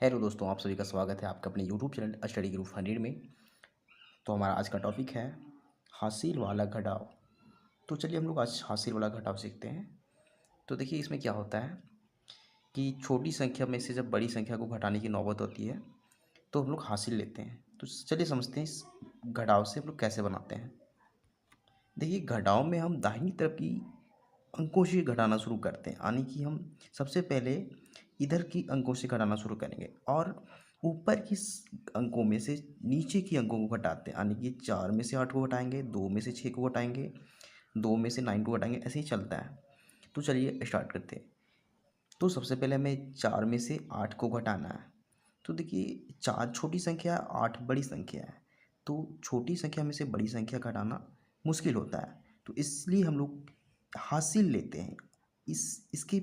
Hello दोस्तों, आप सभी का स्वागत है आपका अपने यूट्यूब चैनल स्टडी ग्रुप 100 में। तो हमारा आज का टॉपिक है हासिल वाला घटाव। तो चलिए हम लोग आज हासिल वाला घटाव सीखते हैं। तो देखिए इसमें क्या होता है कि छोटी संख्या में से जब बड़ी संख्या को घटाने की नौबत होती है तो हम लोग हासिल लेते हैं। तो चलिए समझते हैं इस घटाव से हम लोग कैसे बनाते हैं। देखिए घटाव में हम दाहिनी तरफ की अंकों से घटाना शुरू करते हैं, यानी कि हम सबसे पहले इधर की अंकों से घटाना शुरू करेंगे और ऊपर की अंकों में से नीचे की अंकों को घटाते हैं, यानी कि 4 में से 8 को घटाएंगे, 2 में से 6 को घटाएंगे, 2 में से 9 को घटाएंगे, ऐसे ही चलता है। तो चलिए स्टार्ट करते हैं। तो सबसे पहले हमें 4 में से 8 को घटाना है। तो देखिए 4 छोटी संख्या, 8 बड़ी संख्या है। तो छोटी संख्या में से बड़ी संख्या घटाना मुश्किल होता है, तो इसलिए हम लोग हासिल लेते हैं। इसके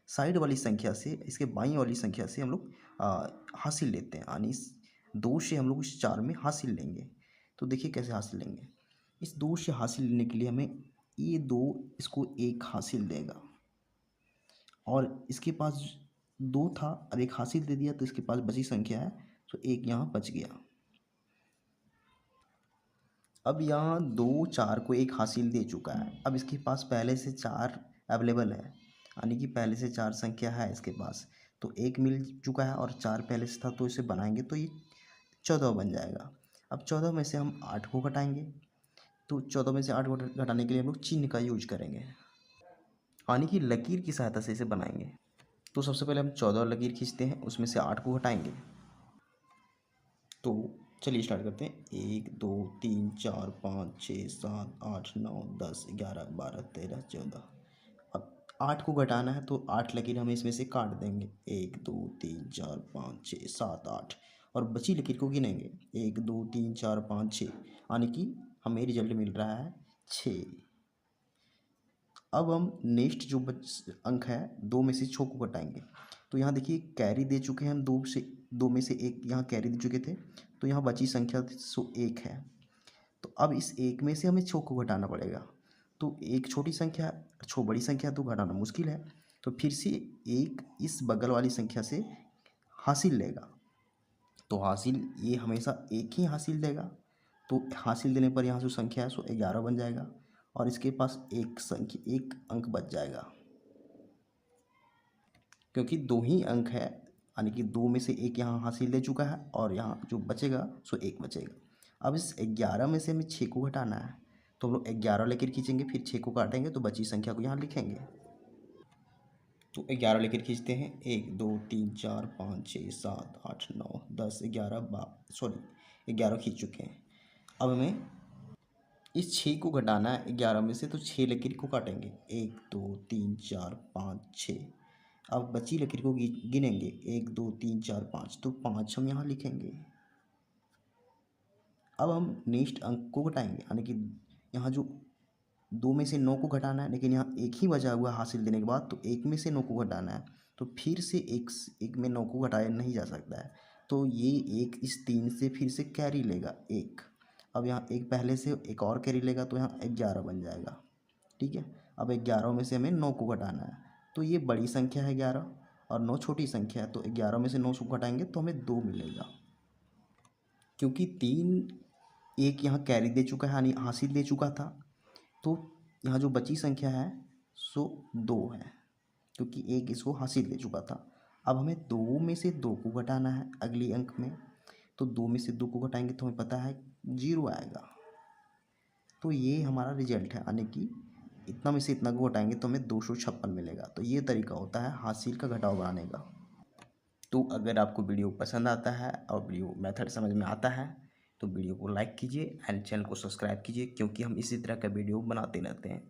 साइड वाली संख्या से, इसके बाईं वाली संख्या से हम लोग हासिल लेते हैं, यानी इस 2 से हम लोग इस 4 में हासिल लेंगे। तो देखिए कैसे हासिल लेंगे। इस 2 से हासिल लेने के लिए हमें ये 2 इसको 1 हासिल देगा और इसके पास 2 था और 1 हासिल दे दिया, तो इसके पास बची संख्या है, तो 1 यहाँ बच गया। अब यहाँ 2 4 को 1 हासिल दे चुका है। अब इसके पास पहले से 4 अवेलेबल है, यानी कि पहले से 4 संख्या है इसके पास, तो 1 मिल चुका है और 4 पहले से था, तो इसे बनाएंगे तो ये 14 बन जाएगा। अब 14 में से हम 8 को घटाएंगे, तो 14 में से 8 को घटाने के लिए हम लोग चिन्ह का यूज करेंगे, यानी कि लकीर की सहायता से इसे बनाएंगे। तो सबसे पहले हम 14 लकीर खींचते हैं, उसमें से 8 को घटाएंगे। तो चलिए स्टार्ट करते हैं। 1 2 3 4 5 6 7 8 9 10 11 12 13 14। अब 8 को घटाना है, तो 8 लकीर हम इसमें से काट देंगे। 1 2 3 4 5 6 7 8, और बची लकीर को गिनेंगे। 1 2 3 4 5 6, यानी कि हमें रिजल्ट मिल रहा है 6। अब हम नेक्स्ट जो अंक है, 2 में से 6 को घटाएंगे। तो यहाँ देखिए कैरी दे चुके हैं हम, 2 में से 1 यहाँ कैरी दे चुके थे, तो यहाँ बची संख्या 1 है। तो अब इस 1 में से हमें 6 को घटाना पड़ेगा। तो एक छोटी संख्या, बड़ी संख्या तो घटाना मुश्किल है, तो फिर से 1 इस बगल वाली संख्या से हासिल लेगा। तो हासिल ये हमेशा 1 ही हासिल देगा, तो हासिल देने पर यहाँ जो संख्या है सो 11 बन जाएगा और इसके पास एक अंक बच जाएगा, क्योंकि 2 ही अंक है, यानी कि 2 में से 1 यहाँ हासिल ले चुका है और यहाँ जो बचेगा सो 1 बचेगा। अब इस 11 में से हमें 6 को घटाना है, तो हम लोग 11 लेकर खींचेंगे, फिर 6 को काटेंगे, तो बची संख्या को यहाँ लिखेंगे। तो 11 लेकर खींचते हैं। 1 2 3 4 5 6 7 8 9 10 11 खींच चुके हैं। अब हमें इस 6 को घटाना है 11 में से, तो 6 लकीर को काटेंगे। 1 2 3 4 5 6। अब बची लकीर को गिनेंगे। 1 2 3 4 5, तो 5 हम यहाँ लिखेंगे। अब हम नेक्स्ट अंक को घटाएंगे, यानी कि यहाँ जो 2 में से 9 को घटाना है, लेकिन यहाँ 1 ही बचा हुआ हासिल देने के बाद, तो 1 में से 9 को घटाना है, तो फिर से एक में 9 को घटाया नहीं जा सकता है, तो ये 1 इस 3 से फिर से कैरी लेगा 1। अब यहाँ एक पहले से एक और कैरी लेगा, तो यहाँ 11 बन जाएगा। ठीक है। अब 11 में से हमें 9 को घटाना है, तो ये बड़ी संख्या है 11 और 9 छोटी संख्या है, तो 11 में से 9 को घटाएंगे तो हमें 2 मिलेगा, क्योंकि 3 1 यहाँ कैरी दे चुका है, यानी हासिल दे चुका था। तो यहाँ जो बची संख्या है सो 2 है, क्योंकि 1 इसको हासिल दे चुका था। अब हमें 2 में से 2 को घटाना है अगली अंक में, तो 2 में से 2 को घटाएंगे तो हमें पता है 0 आएगा। तो ये हमारा रिजल्ट है, यानी कि इतना में से इतना को घटाएंगे तो हमें 256 मिलेगा। तो ये तरीका होता है हासिल का घटाव बनाने का। तो अगर आपको वीडियो पसंद आता है और वीडियो मेथड समझ में आता है, तो वीडियो को लाइक कीजिए एंड चैनल को सब्सक्राइब कीजिए, क्योंकि हम इसी तरह का वीडियो बनाते रहते हैं।